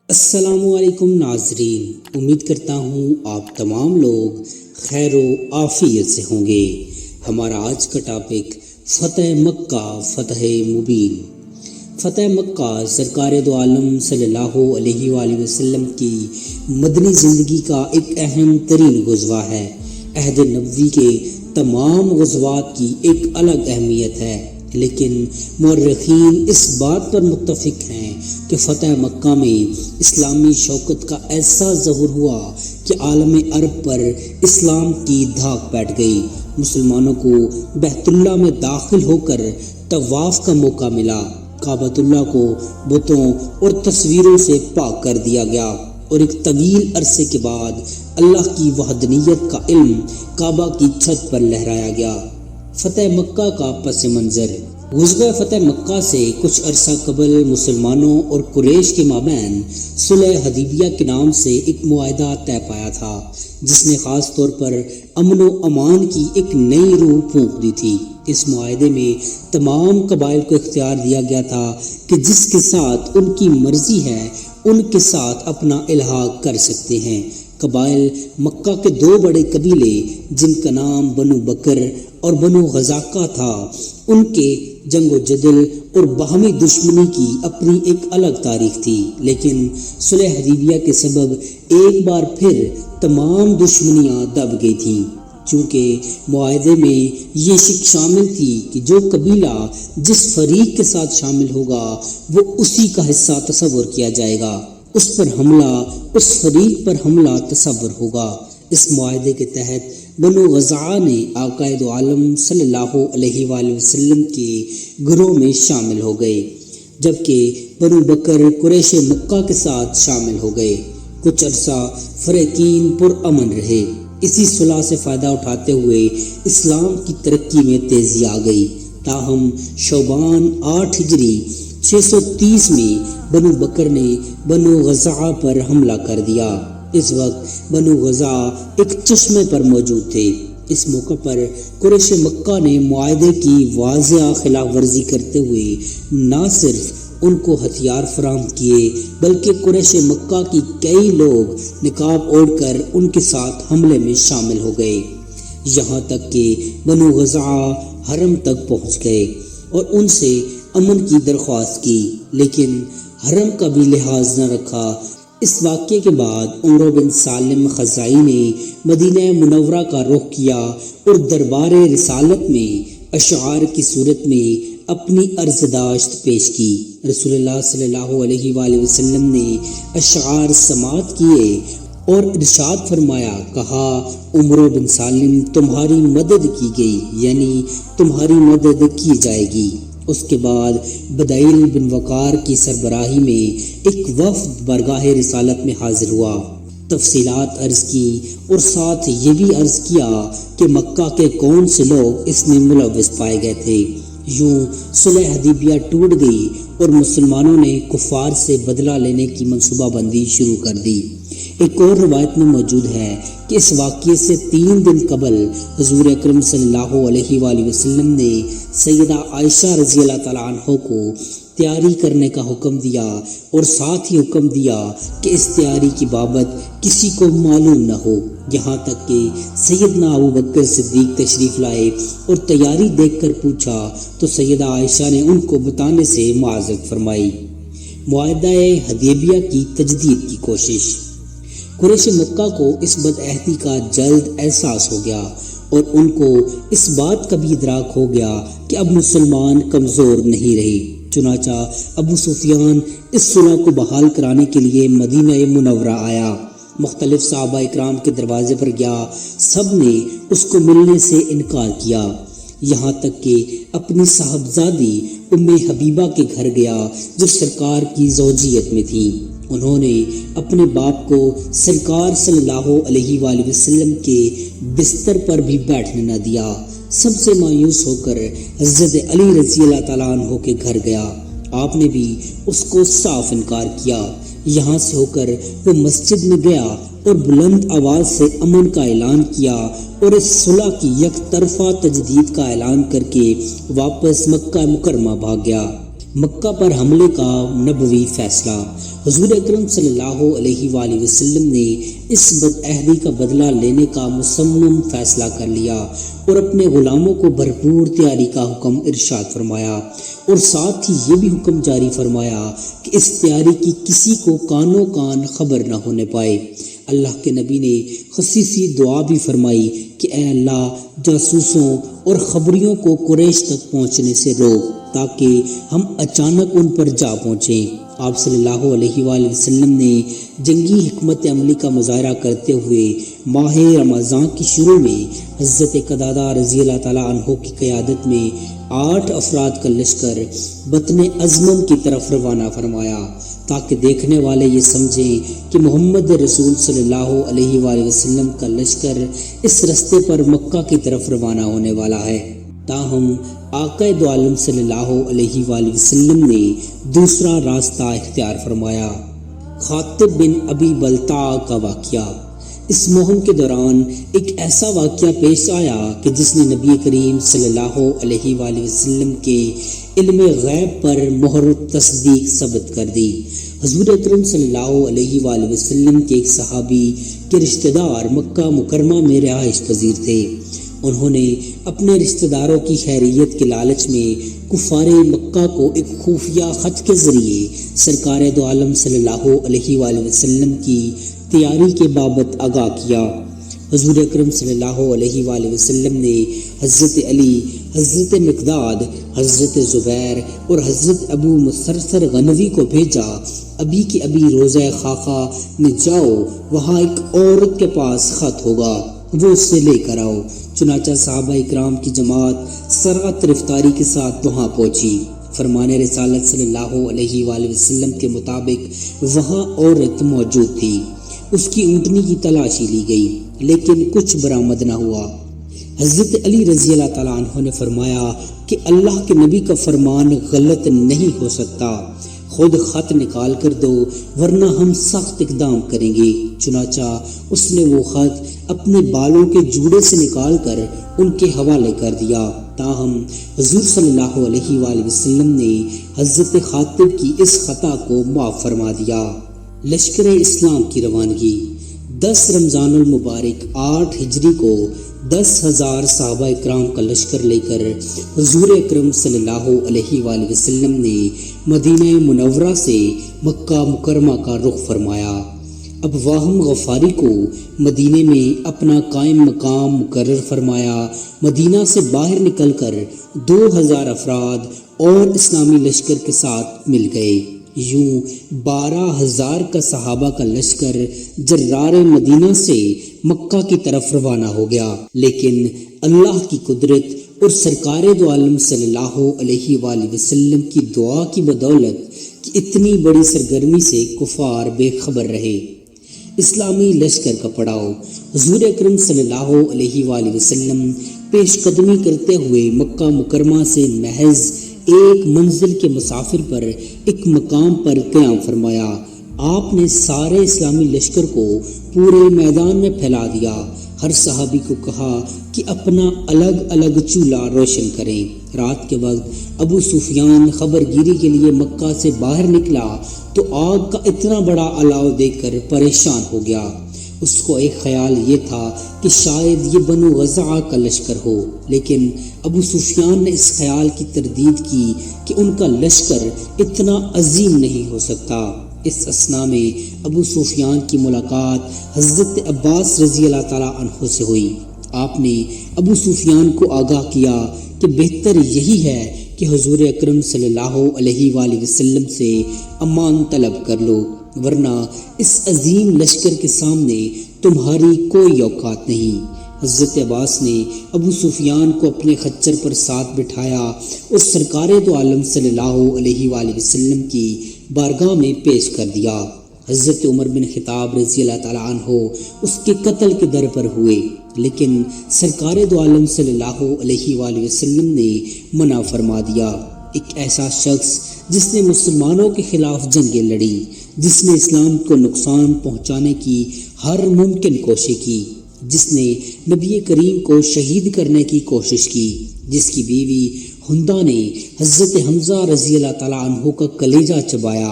السلام علیکم ناظرین، امید کرتا ہوں آپ تمام لوگ خیر و عافیت سے ہوں گے۔ ہمارا آج کا ٹاپک فتح مکہ، فتح مبین۔ فتح مکہ سرکار دو عالم صلی اللہ علیہ وآلہ وسلم کی مدنی زندگی کا ایک اہم ترین غزوہ ہے۔ عہد نبوی کے تمام غزوات کی ایک الگ اہمیت ہے، لیکن مورخین اس بات پر متفق ہیں کہ فتح مکہ میں اسلامی شوکت کا ایسا ظہور ہوا کہ عالم عرب پر اسلام کی دھاک بیٹھ گئی۔ مسلمانوں کو بیت اللہ میں داخل ہو کر طواف کا موقع ملا، کعبۃ اللہ کو بتوں اور تصویروں سے پاک کر دیا گیا، اور ایک طویل عرصے کے بعد اللہ کی وحدانیت کا علم کعبہ کی چھت پر لہرایا گیا۔ فتح مکہ کا پس منظر۔ غزوہ فتح مکہ سے کچھ عرصہ قبل مسلمانوں اور قریش کے مابین صلح حدیبیہ کے نام سے ایک معاہدہ طے پایا تھا، جس نے خاص طور پر امن و امان کی ایک نئی روح پھونک دی تھی۔ اس معاہدے میں تمام قبائل کو اختیار دیا گیا تھا کہ جس کے ساتھ ان کی مرضی ہے ان کے ساتھ اپنا الحاق کر سکتے ہیں۔ قبائل مکہ کے دو بڑے قبیلے جن کا نام بنو بکر اور بنو غزاقہ تھا، ان کے جنگ و جدل اور باہمی دشمنی کی اپنی ایک الگ تاریخ تھی، لیکن صلح حدیبیہ کے سبب ایک بار پھر تمام دشمنیاں دب گئی تھیں، چونکہ معاہدے میں یہ شک شامل تھی کہ جو قبیلہ جس فریق کے ساتھ شامل ہوگا وہ اسی کا حصہ تصور کیا جائے گا، اس پر حملہ اس فریق پر حملہ تصور ہوگا۔ اس معاہدے کے تحت بنو غزاہ نے آقا دو عالم صلی اللہ علیہ وآلہ وسلم کے گروہ میں شامل ہو گئے، جبکہ بنو بکر قریش مکہ کے ساتھ شامل ہو گئے۔ کچھ عرصہ فریقین پرامن رہے۔ اسی صلح سے فائدہ اٹھاتے ہوئے اسلام کی ترقی میں تیزی آ گئی، تاہم شعبان 8 ہجری 630 میں بنو بکر نے بنو غزاہ پر حملہ کر دیا۔ اس وقت بنو غزاہ ایک چشمے پر موجود تھے۔ اس موقع پر قریش مکہ نے معاہدے کی واضح خلاف ورزی کرتے ہوئے نہ صرف ان کو ہتھیار فراہم کیے بلکہ قریش مکہ کی کئی لوگ نقاب اوڑھ کر ان کے ساتھ حملے میں شامل ہو گئے، یہاں تک کہ بنو غزاہ حرم تک پہنچ گئے اور ان سے امن کی درخواست کی، لیکن حرم کا بھی لحاظ نہ رکھا۔ اس واقعے کے بعد عمرو بن سالم خزاعی نے مدینہ منورہ کا رخ کیا اور دربار رسالت میں اشعار کی صورت میں اپنی عرضداشت پیش کی۔ رسول اللہ صلی اللہ علیہ وآلہ وسلم نے اشعار سماعت کیے اور ارشاد فرمایا، کہا عمرو بن سالم تمہاری مدد کی گئی، یعنی تمہاری مدد کی جائے گی۔ اس کے بعد بدائل بن وقار کی سربراہی میں ایک وفد بارگاہ رسالت میں حاضر ہوا، تفصیلات عرض کی اور ساتھ یہ بھی عرض کیا کہ مکہ کے کون سے لوگ اس میں ملوث پائے گئے تھے۔ یوں صلح حدیبیہ ٹوٹ گئی اور مسلمانوں نے کفار سے بدلہ لینے کی منصوبہ بندی شروع کر دی۔ ایک اور روایت میں موجود ہے کہ اس واقعے سے 3 دن قبل حضور اکرم صلی اللہ علیہ وآلہ وسلم نے سیدہ عائشہ رضی اللہ تعالیٰ عنہ کو تیاری کرنے کا حکم دیا اور ساتھ ہی حکم دیا کہ اس تیاری کی بابت کسی کو معلوم نہ ہو، یہاں تک کہ سیدنا ابو بکر صدیق تشریف لائے اور تیاری دیکھ کر پوچھا تو سیدہ عائشہ نے ان کو بتانے سے معذرت فرمائی۔ معاہدہ حدیبیہ کی تجدید کی کوشش۔ قریش مکہ کو اس بدعہدی کا جلد احساس ہو گیا اور ان کو اس بات کا بھی ادراک ہو گیا کہ اب مسلمان کمزور نہیں رہے، چنانچہ ابو سفیان اس صلح کو بحال کرانے کے لیے مدینہ منورہ آیا، مختلف صحابہ اکرام کے دروازے پر گیا، سب نے اس کو ملنے سے انکار کیا، یہاں تک کہ اپنی صاحبزادی ام حبیبہ کے گھر گیا جو سرکار کی زوجیت میں تھی۔ انہوں نے اپنے باپ کو سرکار صلی اللہ علیہ وآلہ وسلم کے بستر پر بھی بیٹھنے نہ دیا۔ سب سے مایوس ہو کر حضرت علی رضی اللہ تعالیٰ عنہ کے گھر گیا، آپ نے بھی اس کو صاف انکار کیا۔ یہاں سے ہو کر وہ مسجد میں گیا اور بلند آواز سے امن کا اعلان کیا اور اس صلح کی یک طرفہ تجدید کا اعلان کر کے واپس مکہ مکرمہ بھاگ گیا۔ مکہ پر حملے کا نبوی فیصلہ۔ حضور اکرم صلی اللہ علیہ وآلہ وسلم نے اس بدعہدی کا بدلہ لینے کا مصمم فیصلہ کر لیا اور اپنے غلاموں کو بھرپور تیاری کا حکم ارشاد فرمایا، اور ساتھ ہی یہ بھی حکم جاری فرمایا کہ اس تیاری کی کسی کو کانوں کان خبر نہ ہونے پائے۔ اللہ کے نبی نے خصیصی دعا بھی فرمائی کہ اے اللہ، جاسوسوں اور خبریوں کو قریش تک پہنچنے سے روک تاکہ ہم اچانک ان پر جا پہنچیں۔ آپ صلی اللہ علیہ وآلہ وسلم نے جنگی حکمت عملی کا مظاہرہ کرتے ہوئے ماہ رمضان کی شروع میں حضرت قتادہ رضی اللہ تعالیٰ عنہ کی قیادت میں 8 افراد کا لشکر بطن ازمم کی طرف روانہ فرمایا تاکہ دیکھنے والے یہ سمجھیں کہ محمد رسول صلی اللہ علیہ وآلہ وسلم کا لشکر اس رستے پر مکہ کی طرف روانہ ہونے والا ہے۔ تاہم آقا دو عالم صلی اللہ علیہ وآلہ وسلم نے دوسرا راستہ اختیار فرمایا۔ خاطب بن ابی بلتع کا واقعہ۔ اس مہم کے دوران ایک ایسا واقعہ پیش آیا کہ جس نے نبی کریم صلی اللہ علیہ وآلہ وسلم کے علم غیب پر مہر تصدیق ثبت کر دی۔ حضور اکرم صلی اللہ علیہ وآلہ وسلم کے ایک صحابی کے رشتہ دار مکہ مکرمہ میں رہائش پذیر تھے۔ انہوں نے اپنے رشتہ داروں کی خیریت کے لالچ میں کفار مکہ کو ایک خفیہ خط کے ذریعے سرکار دو عالم صلی اللہ علیہ وآلہ وسلم کی تیاری کے بابت آگاہ کیا۔ حضور اکرم صلی اللہ علیہ وآلہ وسلم نے حضرت علی، حضرت مقداد، حضرت زبیر اور حضرت ابو مسرسر غنوی کو بھیجا، ابھی کے ابھی روضہ خاقہ میں جاؤ، وہاں ایک عورت کے پاس خط ہوگا، وہ اس سے لے کر آؤ۔ چنانچہ صحابہ اکرام کی جماعت سرعت رفتاری کے ساتھ وہاں پہنچی۔ فرمان رسالت صلی اللہ علیہ وآلہ وسلم کے مطابق وہاں عورت موجود تھی۔ اس کی اونٹنی کی تلاشی لی گئی لیکن کچھ برآمد نہ ہوا۔ حضرت علی رضی اللہ تعالیٰ عنہ نے فرمایا کہ اللہ کے نبی کا فرمان غلط نہیں ہو سکتا، خود خط نکال کر دو ورنہ ہم سخت اقدام کریں گے۔ چنانچہ اس نے وہ خط اپنے بالوں کے جوڑے سے نکال کر ان کے حوالے کر دیا۔ تاہم حضور صلی اللہ علیہ وآلہ وسلم نے حضرت خاطب کی اس خطا کو معاف فرما دیا۔ لشکر اسلام کی روانگی۔ 10 رمضان المبارک 8 ہجری کو 10,000 صحابہ اکرام کا لشکر لے کر حضور اکرم صلی اللہ علیہ وآلہ وسلم نے مدینہ منورہ سے مکہ مکرمہ کا رخ فرمایا۔ اب واہم غفاری کو مدینے میں اپنا قائم مقام مقرر فرمایا۔ مدینہ سے باہر نکل کر 2000 افراد اور اسلامی لشکر کے ساتھ مل گئے۔ یوں 12,000 کا صحابہ کا لشکر جرار مدینہ سے مکہ کی طرف روانہ ہو گیا، لیکن اللہ کی قدرت اور سرکار دو عالم صلی اللہ علیہ وآلہ وسلم کی دعا کی بدولت کہ اتنی بڑی سرگرمی سے کفار بے خبر رہے۔ اسلامی لشکر کا پڑاؤ۔ حضور اکرم صلی اللہ علیہ وآلہ وسلم پیش قدمی کرتے ہوئے مکہ مکرمہ سے محض ایک منزل کے مسافر پر ایک مقام پر قیام فرمایا۔ آپ نے سارے اسلامی لشکر کو پورے میدان میں پھیلا دیا۔ ہر صحابی کو کہا کہ اپنا الگ الگ چولہا روشن کریں۔ رات کے وقت ابو سفیان خبر گیری کے لیے مکہ سے باہر نکلا تو آگ کا اتنا بڑا الاؤ دیکھ کر پریشان ہو گیا۔ اس کو ایک خیال یہ تھا کہ شاید یہ بنو غزہ کا لشکر ہو، لیکن ابو سفیان نے اس خیال کی تردید کی کہ ان کا لشکر اتنا عظیم نہیں ہو سکتا۔ اس اثنا میں ابو سفیان کی ملاقات حضرت عباس رضی اللہ تعالیٰ عنہ سے ہوئی۔ آپ نے ابو سفیان کو آگاہ کیا کہ بہتر یہی ہے کہ حضور اکرم صلی اللہ علیہ وآلہ وسلم سے امان طلب کر لو، ورنہ اس عظیم لشکر کے سامنے تمہاری کوئی اوقات نہیں۔ حضرت عباس نے ابو سفیان کو اپنے خچر پر ساتھ بٹھایا اور سرکار دو عالم صلی اللہ علیہ وآلہ وسلم کی بارگاہ میں پیش کر دیا۔ حضرت عمر بن خطاب رضی اللہ تعالیٰ عنہ اس کے قتل کے در پر ہوئے، لیکن سرکار دو عالم صلی اللہ علیہ وآلہ وسلم نے منع فرما دیا۔ ایک ایسا شخص جس نے مسلمانوں کے خلاف جنگیں لڑی، جس نے اسلام کو نقصان پہنچانے کی ہر ممکن کوشش کی، جس نے نبی کریم کو شہید کرنے کی کوشش کی، جس کی بیوی ہندا نے حضرت حمزہ رضی اللہ تعالیٰ عنہ کا کلیجہ چبایا۔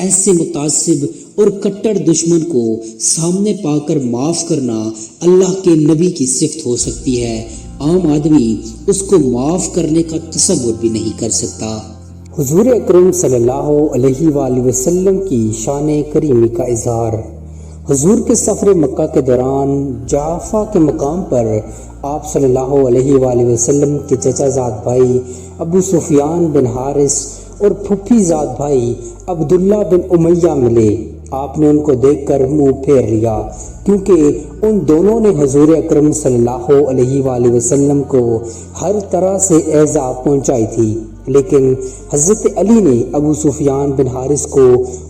ایسے متعصب اور کٹڑ دشمن کو سامنے پا کر معاف کرنا اللہ کے نبی کی صفت ہو سکتی ہے، عام آدمی اس کو معاف کرنے کا تصور بھی نہیں کر سکتا۔ حضور اکرم صلی اللہ علیہ وآلہ وسلم کی شان کریمی کا اظہار۔ حضور کے سفر مکہ کے دوران جعفہ کے مقام پر آپ صلی اللہ علیہ وآلہ وسلم کے چچا زاد بھائی ابو سفیان بن حارث اور پھپھی زاد بھائی عبداللہ بن امیہ ملے۔ آپ نے ان کو دیکھ کر منہ پھیر لیا، کیونکہ ان دونوں نے حضور اکرم صلی اللہ علیہ وآلہ وسلم کو ہر طرح سے ایذا پہنچائی تھی، لیکن حضرت علی نے ابو سفیان بن حارث کو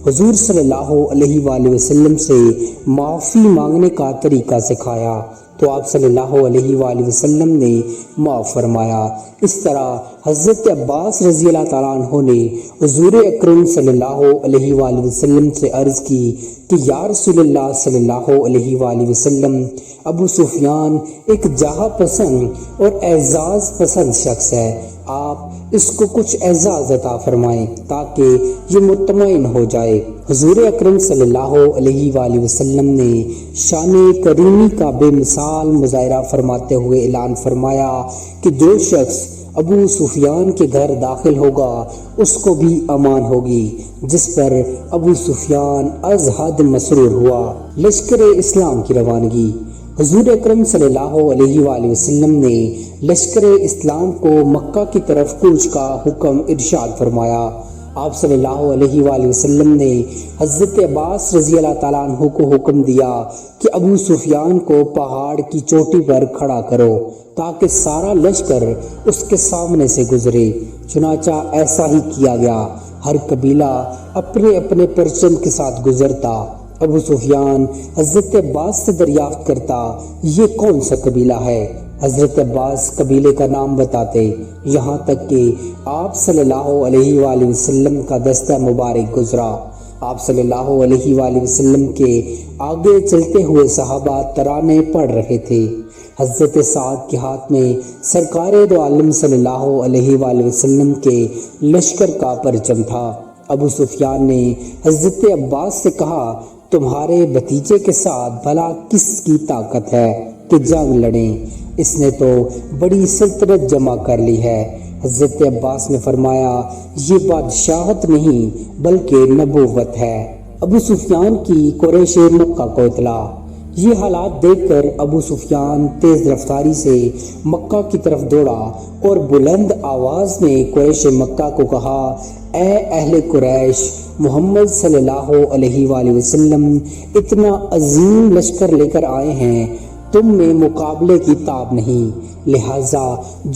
حضور صلی اللہ علیہ وآلہ وسلم سے معافی مانگنے کا طریقہ سکھایا، تو آپ صلی اللہ علیہ وآلہ وسلم نے معاف فرمایا۔ اس طرح حضرت عباس رضی اللہ تعالیٰ عنہ نے حضور اکرم صلی اللہ علیہ وآلہ وسلم سے عرض کی کہ یا رسول اللہ صلی اللہ علیہ وآلہ وسلم، ابو سفیان ایک جاہ پسند اور اعزاز پسند شخص ہے، آپ اس کو کچھ اعزاز عطا فرمائیں تاکہ یہ مطمئن ہو جائے۔ حضور اکرم صلی اللہ علیہ وآلہ وسلم نے شان کریمی کا بے مثال مظاہرہ فرماتے ہوئے اعلان فرمایا کہ جو شخص ابو سفیان کے گھر داخل ہوگا اس کو بھی امان ہوگی، جس پر ابو سفیان از حد مسرور ہوا۔ لشکر اسلام کی روانگی۔ حضور اکرم صلی اللہ علیہ وآلہ وسلم نے لشکر اسلام کو مکہ کی طرف کوچ کا حکم ارشاد فرمایا۔ آپ صلی اللہ علیہ وآلہ وسلم نے حضرت عباس رضی اللہ تعالیٰ عنہ کو حکم دیا کہ ابو سفیان کو پہاڑ کی چوٹی پر کھڑا کرو تاکہ سارا لشکر اس کے سامنے سے گزرے۔ چنانچہ ایسا ہی کیا گیا، ہر قبیلہ اپنے اپنے پرچم کے ساتھ گزرتا۔ ابو سفیان حضرت عباس سے دریافت کرتا، یہ کون سا قبیلہ ہے؟ حضرت عباس قبیلے کا نام بتاتے، یہاں تک کہ آپ صلی اللہ علیہ وآلہ وسلم کا دستہ مبارک گزرا۔ آپ صلی اللہ علیہ وآلہ وسلم کے آگے چلتے ہوئے صحابہ ترانے پڑھ رہے تھے۔ حضرت سعد کے ہاتھ میں سرکار دو عالم صلی اللہ علیہ وآلہ وسلم کے لشکر کا پرچم تھا۔ ابو سفیان نے حضرت عباس سے کہا، تمہارے بھتیجے کے ساتھ بھلا کس کی طاقت ہے کہ جنگ لڑیں؟ اس نے تو بڑی سلطنت جمع کر لی ہے۔ حضرت عباس نے فرمایا، یہ بادشاہت نہیں بلکہ نبوت ہے۔ ابو سفیان کی قریش مکہ کو اطلاع۔ یہ حالات دیکھ کر ابو سفیان تیز رفتاری سے مکہ کی طرف دوڑا اور بلند آواز میں قریش مکہ کو کہا، اے اہل قریش، محمد صلی اللہ علیہ وآلہ وسلم اتنا عظیم لشکر لے کر آئے ہیں، تم میں مقابلے کی تاب نہیں، لہٰذا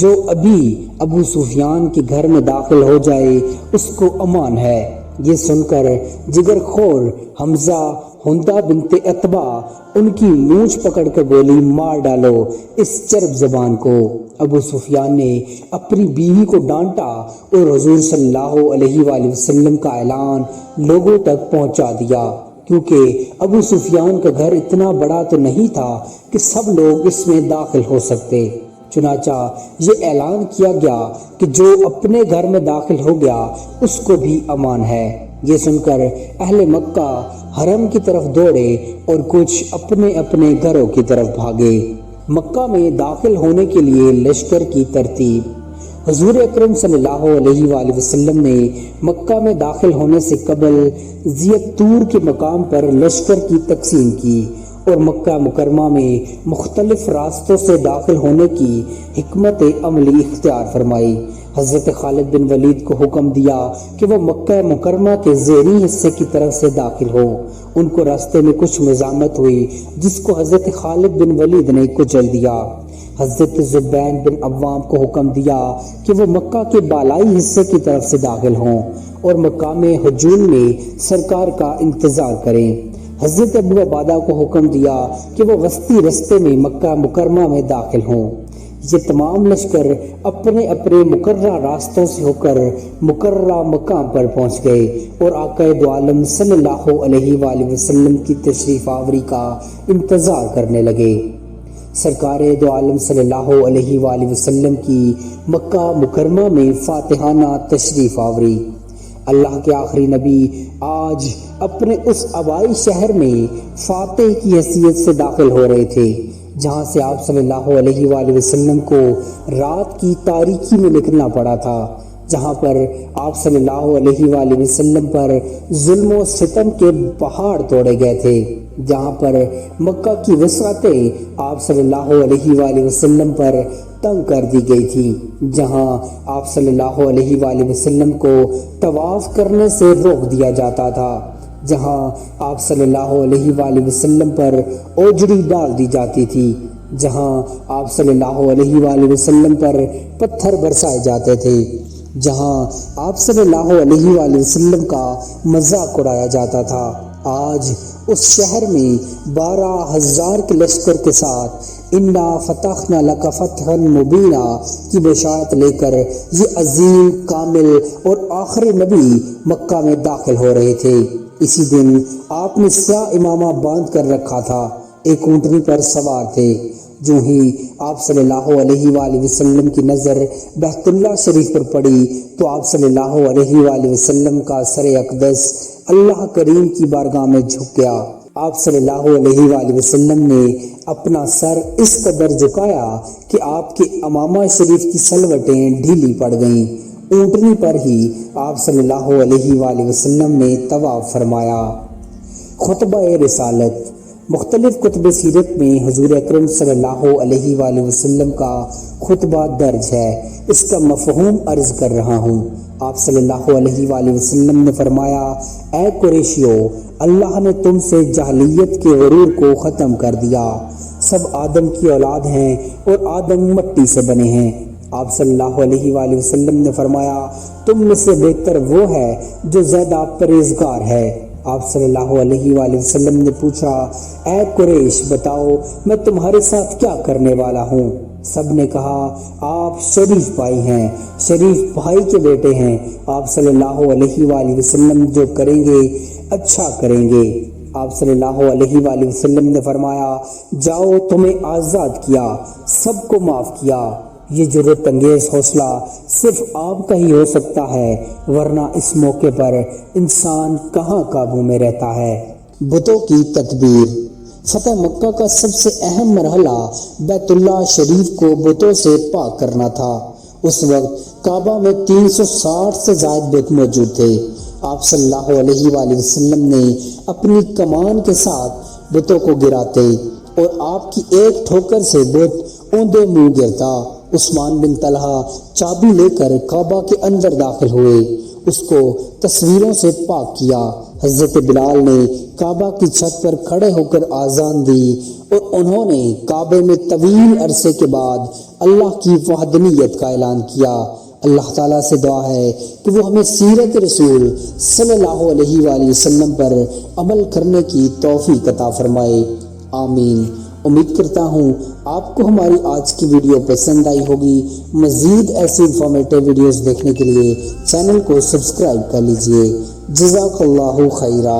جو ابھی ابو سفیان کے گھر میں داخل ہو جائے اس کو امان ہے۔ یہ سن کر جگر خور حمزہ ہندا بنت عتبہ ان کی مونچھ پکڑ کر بولی، مار ڈالو اس چرب زبان کو۔ ابو سفیان نے اپنی بیوی کو ڈانٹا اور حضور صلی اللہ علیہ وآلہ وسلم کا اعلان لوگوں تک پہنچا دیا، کیونکہ ابو سفیان کا گھر اتنا بڑا تو نہیں تھا کہ سب لوگ اس میں داخل ہو سکتے۔ چنانچہ یہ اعلان کیا گیا کہ جو اپنے گھر میں داخل ہو گیا اس کو بھی امان ہے۔ یہ سن کر اہل مکہ حرم کی طرف دوڑے اور کچھ اپنے اپنے گھروں کی طرف بھاگے۔ مکہ میں داخل ہونے کے لیے لشکر کی ترتیب۔ حضور اکرم صلی اللہ علیہ وآلہ وسلم نے مکہ میں داخل ہونے سے قبل ذیت طور کے مقام پر لشکر کی تقسیم کی اور مکہ مکرمہ میں مختلف راستوں سے داخل ہونے کی حکمت عملی اختیار فرمائی۔ حضرت خالد بن ولید کو حکم دیا کہ وہ مکہ مکرمہ کے زیریں حصے کی طرف سے داخل ہو۔ ان کو راستے میں کچھ مزاحمت ہوئی جس کو حضرت خالد بن ولید نے کچل دیا۔ حضرت زبین بن عوام کو حکم دیا کہ وہ مکہ کے بالائی حصے کی طرف سے داخل ہوں اور مقام ہجون میں سرکار کا انتظار کریں۔ حضرت ابو عبادہ کو حکم دیا کہ وہ وسطی رستے میں مکہ مکرمہ میں داخل ہوں۔ یہ تمام لشکر اپنے اپنے مقررہ راستوں سے ہو کر مقررہ مقام پر پہنچ گئے اور آقا دو عالم صلی اللہ علیہ وآلہ وسلم کی تشریف آوری کا انتظار کرنے لگے۔ سرکار دو عالم صلی اللہ علیہ وآلہ وسلم کی مکہ مکرمہ میں فاتحانہ تشریف آوری۔ اللہ کے آخری نبی آج اپنے اس آبائی شہر میں فاتح کی حیثیت سے داخل ہو رہے تھے، جہاں سے آپ صلی اللہ علیہ وآلہ وسلم کو رات کی تاریکی میں نکلنا پڑا تھا، جہاں پر آپ صلی اللہ علیہ وآلہ وسلم پر ظلم و ستم کے پہاڑ توڑے گئے تھے، جہاں پر مکہ کی وسعتیں آپ صلی اللہ علیہ وآلہ وسلم پر تنگ کر دی گئی تھی، جہاں آپ صلی اللہ علیہ وآلہ وسلم کو طواف کرنے سے روک دیا جاتا تھا، جہاں آپ صلی اللہ علیہ وآلہ وسلم پر اوجڑی ڈال دی جاتی تھی، جہاں آپ صلی اللہ علیہ وآلہ وسلم پر پتھر برسائے جاتے تھے، جہاں آپ صلی اللہ علیہ وآلہ وسلم کا مذاق اڑایا جاتا تھا۔ آج اس شہر میں 12,000 کے لشکر کے ساتھ انا فتحنا لک فتحا مبینا کی بشارت لے کر یہ عظیم، کامل اور آخری نبی مکہ میں داخل ہو رہے تھے۔ اسی دن آپ نے سیاہ امامہ باندھ کر رکھا تھا، ایک اونٹنی پر سوار تھے۔ جو ہی آپ صلی اللہ علیہ وآلہ وسلم کی نظر بیت اللہ شریف پر پڑی تو آپ صلی اللہ علیہ وآلہ وسلم کا سر اقدس اللہ کریم کی بارگاہ میں جھک گیا۔ آپ صلی اللہ علیہ وآلہ وسلم نے اپنا سر اس قدر جھکایا کہ آپ کے امامہ شریف کی سلوٹیں ڈھیلی پڑ گئیں۔ اونٹنی پر ہی آپ صلی اللہ علیہ وآلہ وسلم نے طواف فرمایا۔ خطبہ رسالت۔ مختلف کتب سیرت میں حضور اکرم صلی اللہ علیہ وآلہ وسلم کا خطبہ درج ہے، اس کا مفہوم عرض کر رہا ہوں۔ آپ صلی اللہ علیہ وآلہ وسلم نے فرمایا، اے قریشیو، اللہ نے تم سے جاہلیت کے غرور کو ختم کر دیا، سب آدم کی اولاد ہیں اور آدم مٹی سے بنے ہیں۔ آپ صلی اللہ علیہ وآلہ وسلم نے فرمایا، تم میں سے بہتر وہ ہے جو زیادہ پرہیزگار ہے۔ آپ صلی اللہ علیہ وآلہ وسلم نے پوچھا، اے قریش، بتاؤ میں تمہارے ساتھ کیا کرنے والا ہوں؟ سب نے کہا، آپ شریف بھائی ہیں، شریف بھائی کے بیٹے ہیں۔ آپ صلی اللہ علیہ وآلہ وسلم جو کریں گے اچھا کریں گے۔ آپ صلی اللہ علیہ وآلہ وسلم نے فرمایا، جاؤ، تمہیں آزاد کیا، سب کو معاف کیا۔ یہ جرأت انگیز حوصلہ صرف آپ کا ہی ہو سکتا ہے، ورنہ اس موقع پر انسان کہاں قابو میں رہتا ہے۔ بتوں کی تدبیر۔ فتح مکہ کا سب سے اہم مرحلہ بیت اللہ شریف کو بتوں سے پاک کرنا تھا۔ اس وقت کعبہ میں 360 سے زائد بت موجود تھے۔ آپ صلی اللہ علیہ وآلہ وسلم نے اپنی کمان کے ساتھ بتوں کو گراتے اور آپ کی ایک ٹھوکر سے بت اوندے منہ گرتا۔ عثمان بن طلحہ چابی لے کر کعبہ کے اندر داخل ہوئے، اس کو تصویروں سے پاک کیا۔ حضرت بلال نے کعبہ کی چھت پر کھڑے ہو کر آذان دی اور انہوں نے کعبے میں طویل عرصے کے بعد اللہ کی وحدانیت کا اعلان کیا۔ اللہ تعالیٰ سے دعا ہے کہ وہ ہمیں سیرت رسول صلی اللہ علیہ وآلہ وسلم پر عمل کرنے کی توفیق عطا فرمائے، آمین۔ امید کرتا ہوں آپ کو ہماری آج کی ویڈیو پسند آئی ہوگی۔ مزید ایسی انفارمیٹیو ویڈیوز دیکھنے کے لیے چینل کو سبسکرائب کر لیجئے۔ جزاک اللہ خیرہ۔